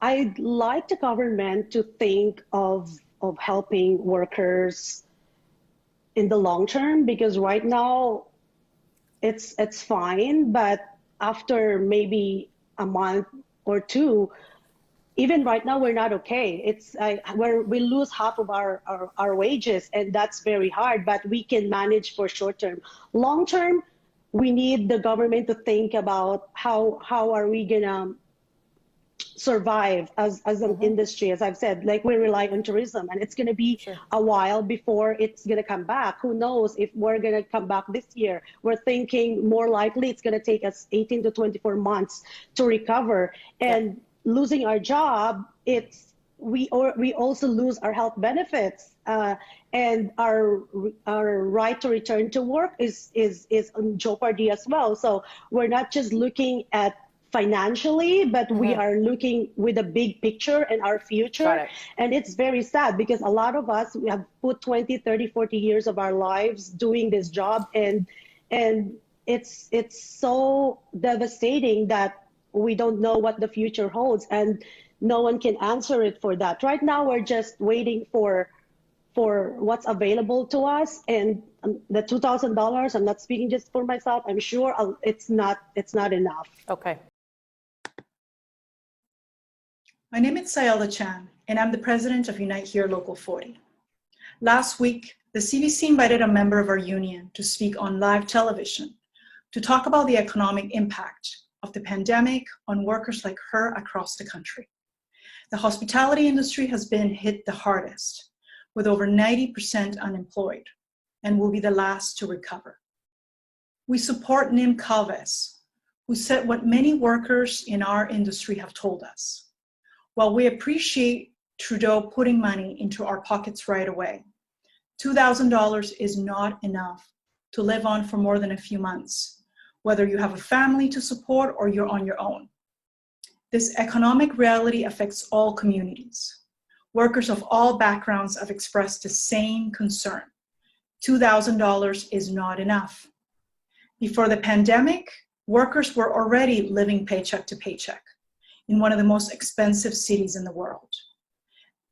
I'd like the government to think of helping workers in the long term, because right now it's fine, but after maybe a month or two, even right now we're not okay. It's where we lose half of our wages, and that's very hard, but we can manage for short term. Long term, we need the government to think about how are we gonna survive as an industry. As I've said, like, we rely on tourism, and it's going to be a while before it's going to come back. Who knows if we're going to come back this year? We're thinking more likely it's going to take us 18 to 24 months to recover. And losing our job, we also lose our health benefits, and our right to return to work is in jeopardy as well. So we're not just looking at financially, but we are looking with a big picture and our future. And it's very sad, because a lot of us, we have put 20, 30, 40 years of our lives doing this job, and it's so devastating that we don't know what the future holds, and no one can answer it for that. Right now, we're just waiting for what's available to us, and the $2,000, I'm not speaking just for myself, I'm sure it's not enough. Okay. My name is Zailda Chan, and I'm the president of Unite Here Local 40. Last week, the CBC invited a member of our union to speak on live television to talk about the economic impact of the pandemic on workers like her across the country. The hospitality industry has been hit the hardest, with over 90% unemployed, and will be the last to recover. We support Nym Calvez, who said what many workers in our industry have told us. While we appreciate Trudeau putting money into our pockets right away, $2,000 is not enough to live on for more than a few months, whether you have a family to support or you're on your own. This economic reality affects all communities. Workers of all backgrounds have expressed the same concern. $2,000 is not enough. Before the pandemic, workers were already living paycheck to paycheck in one of the most expensive cities in the world.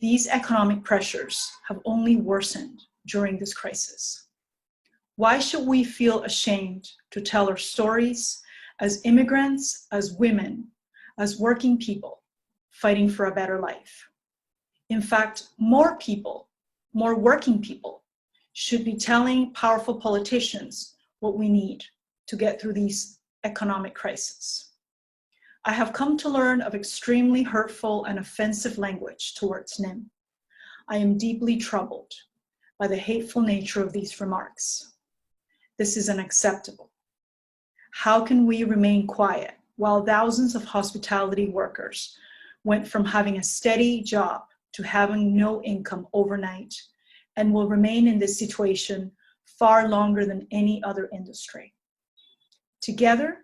These economic pressures have only worsened during this crisis. Why should we feel ashamed to tell our stories as immigrants, as women, as working people fighting for a better life? In fact, more people, more working people, should be telling powerful politicians what we need to get through these economic crises. I have come to learn of extremely hurtful and offensive language towards Nym. I am deeply troubled by the hateful nature of these remarks. This is unacceptable. How can we remain quiet while thousands of hospitality workers went from having a steady job to having no income overnight, and will remain in this situation far longer than any other industry? Together,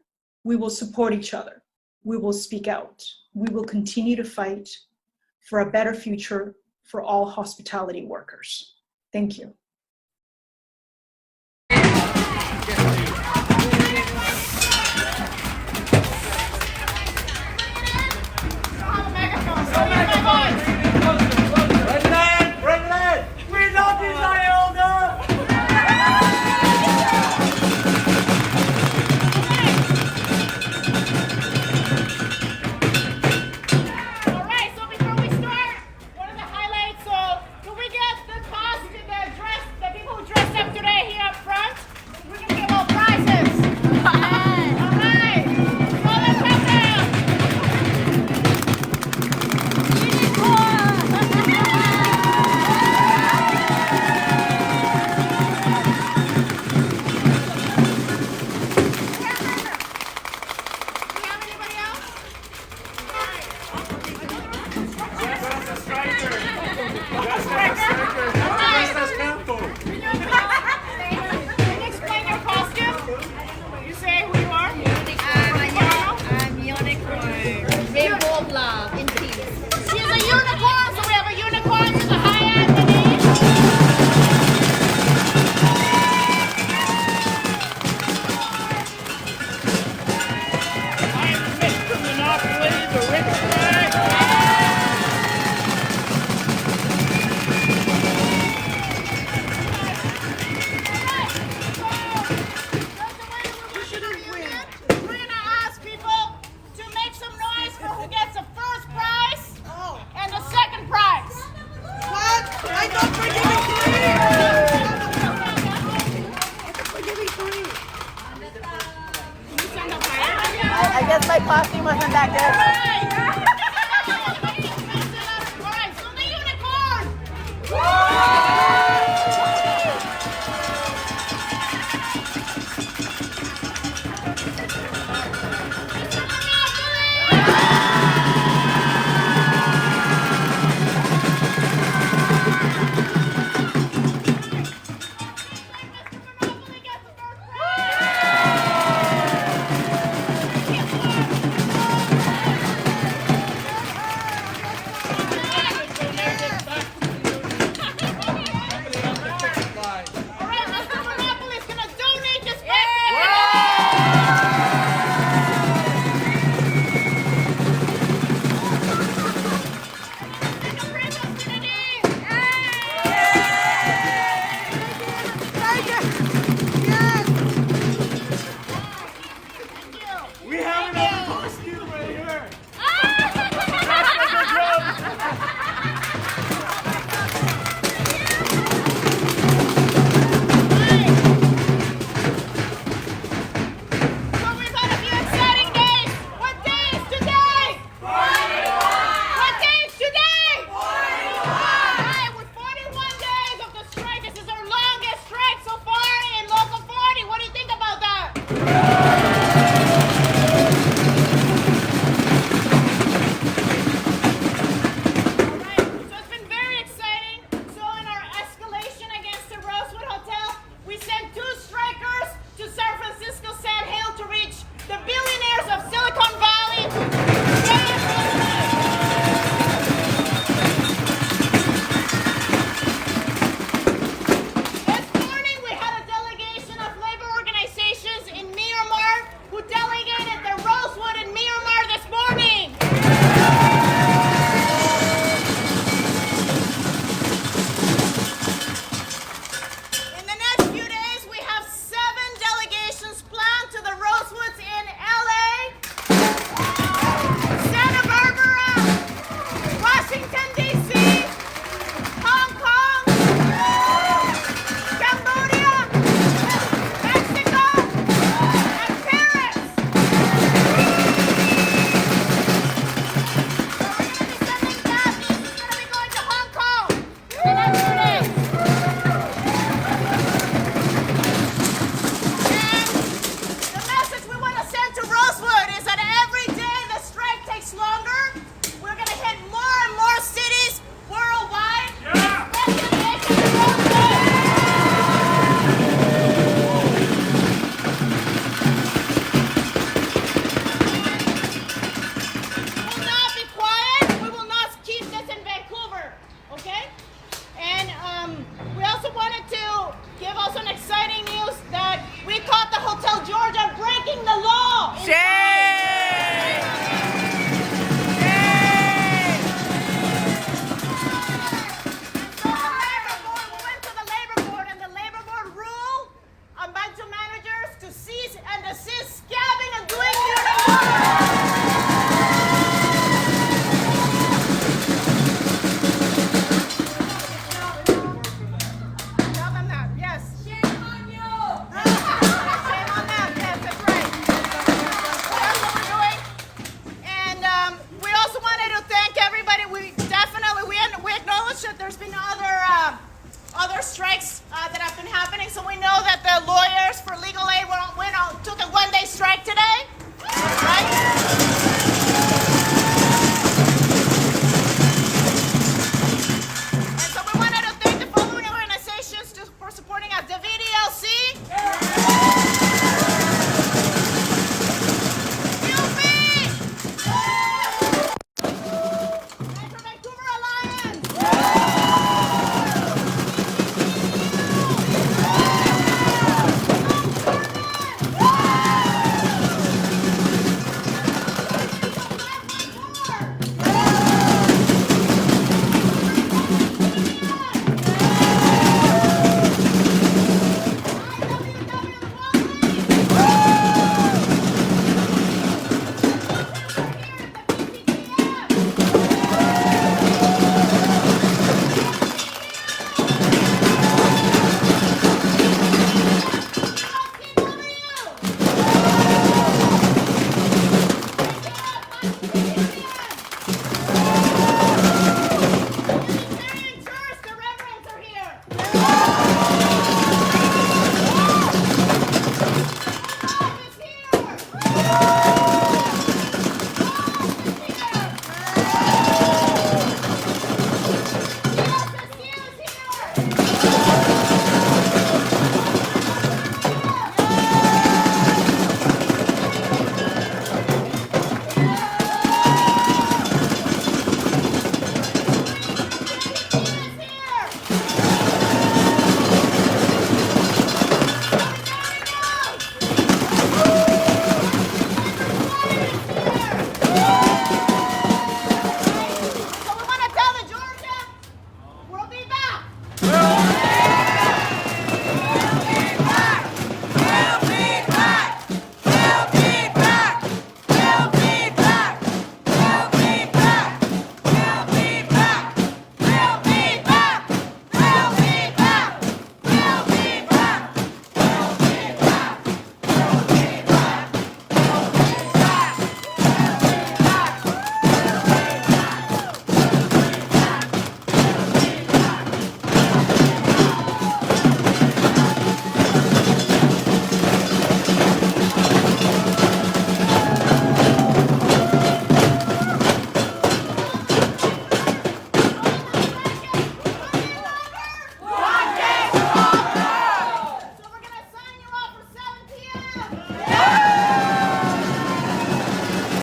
we will support each other. We will speak out. We will continue to fight for a better future for all hospitality workers. Thank you. She's a unicorn!